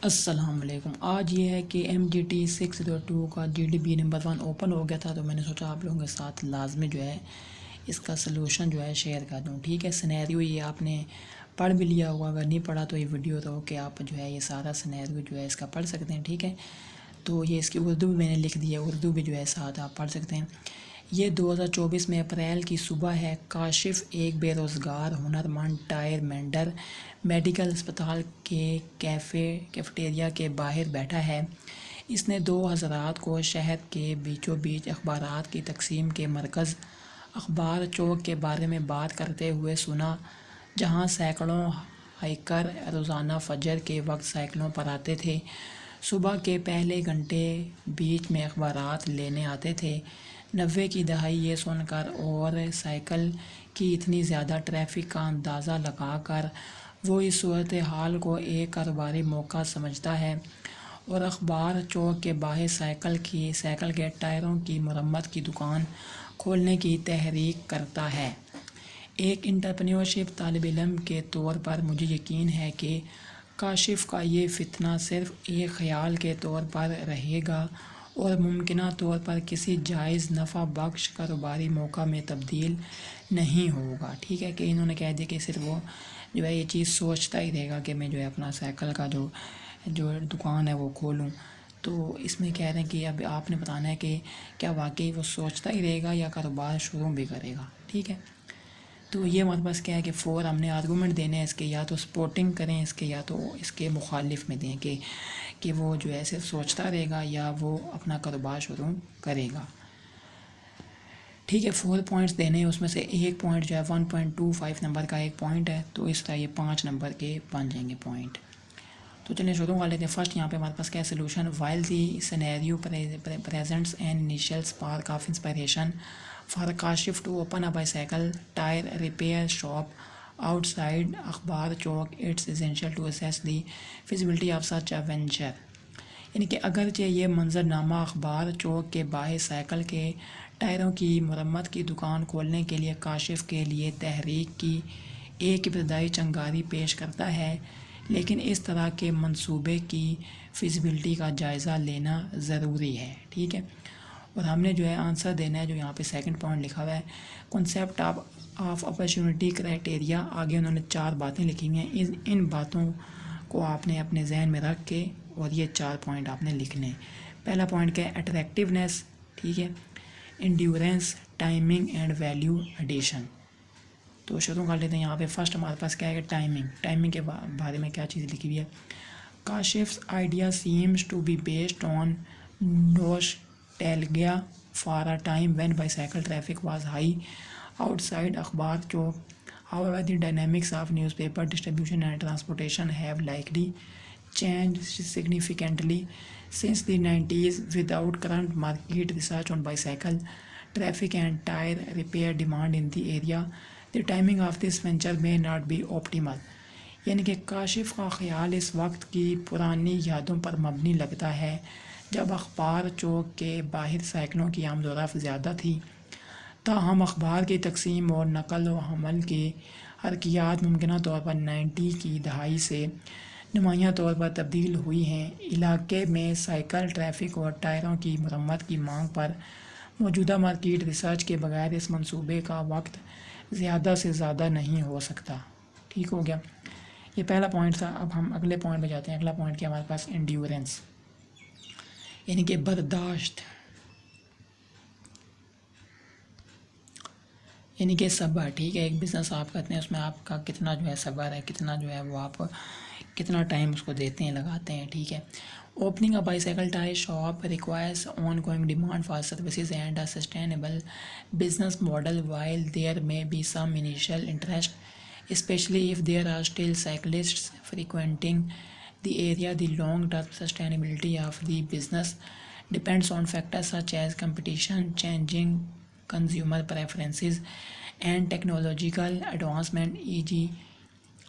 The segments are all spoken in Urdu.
السلام علیکم۔ آج یہ ہے کہ MGT 602 کا GDB نمبر 1 اوپن ہو گیا تھا، تو میں نے سوچا آپ لوگوں کے ساتھ لازمی جو ہے اس کا سلوشن جو ہے شیئر کر دوں۔ ٹھیک ہے، سینیریو یہ آپ نے پڑھ بھی لیا ہوگا، اگر نہیں پڑھا تو یہ ویڈیو تو کہ آپ جو ہے یہ سارا سینیریو جو ہے اس کا پڑھ سکتے ہیں۔ ٹھیک ہے، تو یہ اس کی اردو بھی میں نے لکھ دی ہے، اردو بھی جو ہے ساتھ آپ پڑھ سکتے ہیں۔ یہ 2024 میں اپریل کی صبح ہے۔ کاشف ایک بے روزگار ہنرمند ٹائر مینڈر میڈیکل اسپتال کے کیفیٹیریا کے باہر بیٹھا ہے۔ اس نے 2 حضرات کو شہر کے بیچوں بیچ اخبارات کی تقسیم کے مرکز اخبار چوک کے بارے میں بات کرتے ہوئے سنا، جہاں سینکڑوں ہائیکر روزانہ فجر کے وقت سائیکلوں پر آتے تھے۔ صبح کے پہلے گھنٹے بیچ میں اخبارات لینے آتے تھے۔ 90 کی دہائی یہ سن کر اور سائیکل کی اتنی زیادہ ٹریفک کا اندازہ لگا کر وہ اس صورتحال کو ایک کاروباری موقع سمجھتا ہے اور اخبار چوک کے باہر سائیکل کے ٹائروں کی مرمت کی دکان کھولنے کی تحریک کرتا ہے۔ ایک انٹرپرینیورشپ طالب علم کے طور پر مجھے یقین ہے کہ کاشف کا یہ فتنہ صرف ایک خیال کے طور پر رہے گا اور ممکنہ طور پر کسی جائز نفع بخش کاروباری موقع میں تبدیل نہیں ہوگا۔ ٹھیک ہے، کہ انہوں نے کہہ دیا کہ صرف وہ جو ہے یہ چیز سوچتا ہی رہے گا کہ میں جو ہے اپنا سائیکل کا جو دکان ہے وہ کھولوں۔ تو اس میں کہہ رہے ہیں کہ اب آپ نے بتانا ہے کہ کیا واقعی وہ سوچتا ہی رہے گا یا کاروبار شروع بھی کرے گا۔ ٹھیک ہے، تو یہ ہمارے پاس کیا ہے کہ ہم نے آرگومنٹ دینے ہیں اس کے، یا تو سپورٹنگ کریں اس کے یا تو اس کے مخالف میں دیں کہ وہ جو ہے صرف سوچتا رہے گا یا وہ اپنا کاروبار شروع کرے گا۔ ٹھیک ہے، 4 پوائنٹس دینے ہیں، اس میں سے ایک پوائنٹ جو ہے 1.25 نمبر کا ایک پوائنٹ ہے، تو اس طرح یہ 5 نمبر کے بن جائیں گے پوائنٹ۔ تو چلیں شروع کر لیتے ہیں۔ فرسٹ یہاں پہ ہمارے پاس کیا ہے solution. While the scenario presents an initial spark of inspiration for Kashif to open a bicycle tyre repair shop آؤٹ سائڈ اخبار چوک، it's essential to assess the feasibility of such a venture. یعنی کہ اگرچہ یہ منظرنامہ اخبار چوک کے باہر سائیکل کے ٹائروں کی مرمت کی دکان کھولنے کے لیے کاشف کے لیے تحریک کی ایک ابتدائی چنگاری پیش کرتا ہے، لیکن اس طرح کے منصوبے کی فیزیبلٹی کا جائزہ لینا ضروری ہے۔ ٹھیک ہے، اور ہم نے جو ہے آنسر دینا ہے، جو یہاں پہ سیکنڈ پوائنٹ لکھا ہوا ہے، کنسیپٹ آف اپرچونٹی کرائٹیریا۔ آگے انہوں نے 4 باتیں لکھی ہوئی ہیں، ان باتوں کو آپ نے اپنے ذہن میں رکھ کے اور یہ 4 پوائنٹ آپ نے لکھنے ہیں۔ پہلا پوائنٹ کیا ہے، اٹریکٹیونیس، ٹھیک ہے، endurance, timing and value addition. تو شروع کر لیتے ہیں۔ یہاں پہ فرسٹ ہمارے پاس کیا ہے، ٹائمنگ کے بارے میں کیا چیز لکھی ہوئی ہے۔ کاشف's idea seems to be based on nostalgia for a time when bicycle traffic was high outside Akhbar Chowk. However, the dynamics of newspaper distribution and transportation have likely changed significantly since the 90s. Without current market research on bicycle traffic and tire repair demand in the area, the timing of this venture may not be optimal. یعنی کہ کاشف کا خیال اس وقت کی پرانی یادوں پر مبنی لگتا ہے جب اخبار چوک کے باہر سائیکلوں کی آمد و رفت زیادہ تھی، تاہم اخبار کی تقسیم اور نقل و حمل کی حرکیات ممکنہ طور پر 90 کی دہائی سے نمایاں طور پر تبدیل ہوئی ہیں۔ علاقے میں سائیکل ٹریفک اور ٹائروں کی مرمت کی مانگ پر موجودہ مارکیٹ ریسرچ کے بغیر اس منصوبے کا وقت زیادہ سے زیادہ نہیں ہو سکتا۔ ٹھیک ہو گیا، یہ پہلا پوائنٹ تھا۔ اب ہم اگلے پوائنٹ پہ جاتے ہیں۔ اگلا پوائنٹ کیا ہمارے پاس، انڈیورنس، یعنی کہ برداشت، یعنی کہ صبر۔ ٹھیک ہے، ایک بزنس آپ کرتے ہیں، اس میں آپ کا کتنا جو ہے صبر ہے، کتنا جو ہے وہ آپ کتنا ٹائم اس کو دیتے ہیں، لگاتے ہیں۔ ٹھیک ہے، opening a bicycle tyre shop requires ongoing demand for services and a sustainable business model while there may be some initial interest, especially if there are still cyclists frequenting the area. The long-term sustainability of the business depends on factors such as competition, changing consumer preferences, and technological advancement, e.g.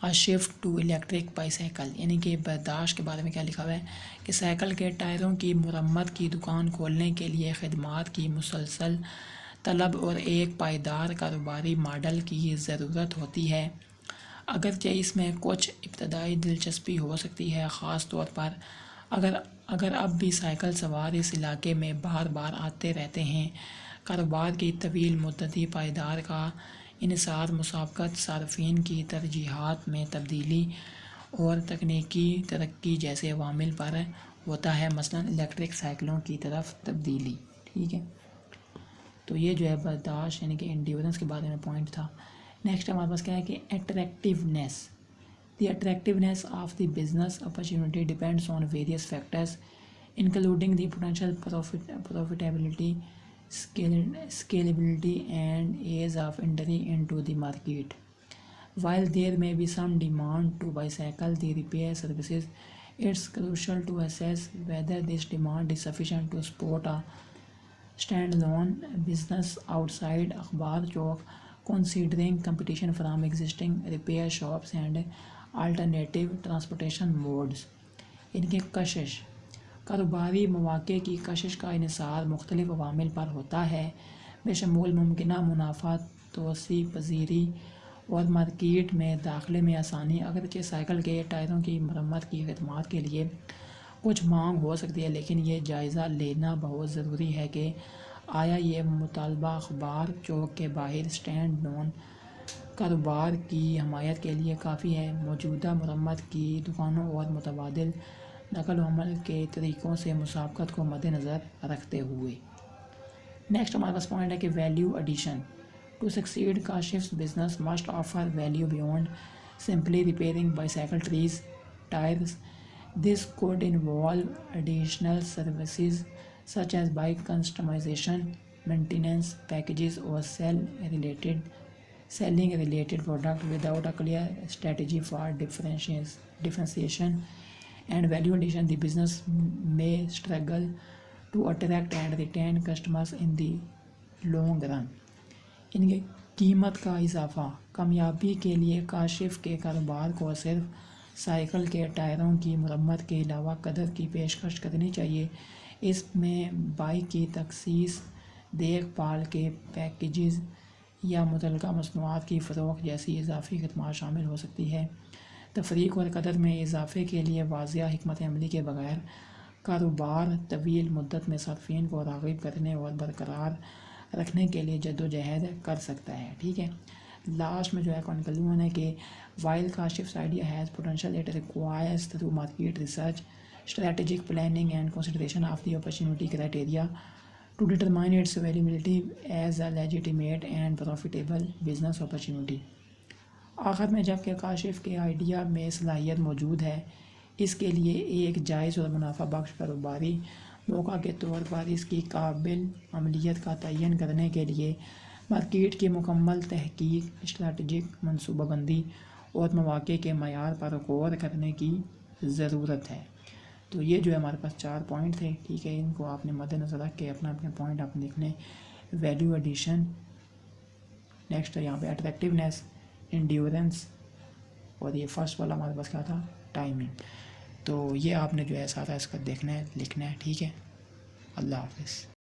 a shift to electric bicycle. یعنی کہ برداشت کے بارے میں کیا لکھا ہوا ہے کہ سائیکل کے ٹائروں کی مرمت کی دکان کھولنے کے لیے خدمات کی مسلسل طلب اور ایک پائیدار کاروباری ماڈل کی ضرورت ہوتی ہے۔ اگرچہ اس میں کچھ ابتدائی دلچسپی ہو سکتی ہے، خاص طور پر اگر اب بھی سائیکل سوار اس علاقے میں بار بار آتے رہتے ہیں۔ کاروبار کی طویل مدتی پائیدار کا انحصار مسابقت، صارفین کی ترجیحات میں تبدیلی اور تکنیکی ترقی جیسے عوامل پر ہوتا ہے، مثلاً الیکٹرک سائیکلوں کی طرف تبدیلی، ٹھیک ہے۔ تو یہ جو ہے برداشت یعنی کہ انڈیورنس کے بارے میں پوائنٹ تھا۔ نیکسٹ ہمارے پاس کیا ہے کہ attractiveness. The attractiveness of the business opportunity depends on various factors, including the potential profitability, scalability, and ease of entry into the market. While there may be some demand to bicycle the repair services, it's crucial to assess whether this demand is sufficient to support a standalone business outside Akhbar Chowk, considering competition from existing repair shops and alternative transportation modes. ان کی کشش. کاروباری مواقع کی کشش کا انحصار مختلف عوامل پر ہوتا ہے، بشمول ممکنہ منافع، توسیع پذیری اور مارکیٹ میں داخلے میں آسانی۔ اگرچہ سائیکل کے ٹائروں کی مرمت کی خدمات کے لیے کچھ مانگ ہو سکتی ہے، لیکن یہ جائزہ لینا بہت ضروری ہے کہ آیا یہ مطالبہ اخبار چوک کے باہر اسٹینڈ لون کاروبار کی حمایت کے لیے کافی ہے، موجودہ مرمت کی دکانوں اور متبادل نقل و حمل کے طریقوں سے مسابقت کو مد نظر رکھتے ہوئے۔ نیکسٹ ہمارے پاس پوائنٹ ہے کہ ویلیو ایڈیشن. ٹو سکسیڈ کاشف's business must offer value beyond simply repairing bicycle trees, tires. This could involve additional services such as bike customization, maintenance packages, or selling related products. Without a clear strategy for differentiation and value addition, the business may struggle to attract and retain customers in the long run. ان کی قیمت کا اضافہ. کامیابی کے لیے کاشف کے کاروبار کو صرف سائیکل کے ٹائروں کی مرمت کے علاوہ قدر کی پیشکش کرنی چاہیے۔ اس میں بائک کی تخصیص، دیکھ بھال کے پیکیجز یا متعلقہ مصنوعات کی فروخت جیسی اضافی خدمات شامل ہو سکتی ہے۔ تفریق اور قدر میں اضافے کے لیے واضح حکمت عملی کے بغیر کاروبار طویل مدت میں صارفین کو راغب کرنے اور برقرار رکھنے کے لیے جدوجہد کر سکتا ہے، ٹھیک ہے۔ لاسٹ میں جو ہے کنکلوژن ہے کہ while Kashif's idea has potential, it requires thorough market research, strategic planning, and consideration of the opportunity criteria to determine its valuability as a legitimate and profitable business opportunity. آخر میں جبکہ کاشف کے آئیڈیا میں صلاحیت موجود ہے، اس کے لیے ایک جائز اور منافع بخش کاروباری موقع کے طور پر اس کی قابل عملیت کا تعین کرنے کے لیے مارکیٹ کی مکمل تحقیق، اسٹریٹجک منصوبہ بندی اور مواقع کے معیار پر غور کرنے کی ضرورت ہے۔ تو یہ جو ہے ہمارے پاس 4 پوائنٹ تھے، ٹھیک ہے۔ ان کو آپ نے مد نظر رکھ کے اپنا پوائنٹ آپ لکھنے. ویلیو ایڈیشن، نیکسٹ یہاں پہ اٹریکٹیونیس، انڈیورنس، اور یہ فرسٹ والا ہمارے پاس کیا تھا، ٹائمنگ. تو یہ آپ نے جو ہے سارا اس کا دیکھنا ہے، لکھنا ہے، ٹھیک ہے۔ اللہ حافظ.